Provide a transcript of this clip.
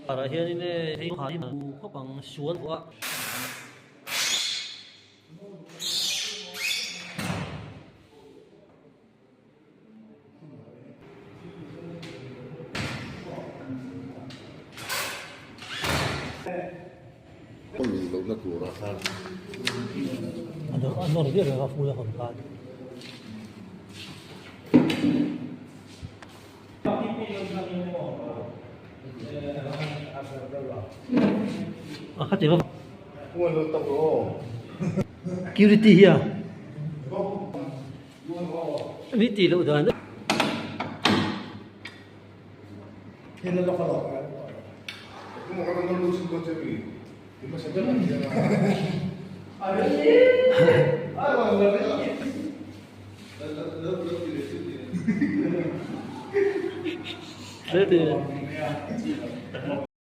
Para hian in hei kha in ko pang suan wa Con lo natura kan. ano dia ga fu ya kon ka ah te ba Kung ano to ko. security hiya ni ti lo dan Kung makakagalusin ko sa bi. Di ba sa dalan niya? Ada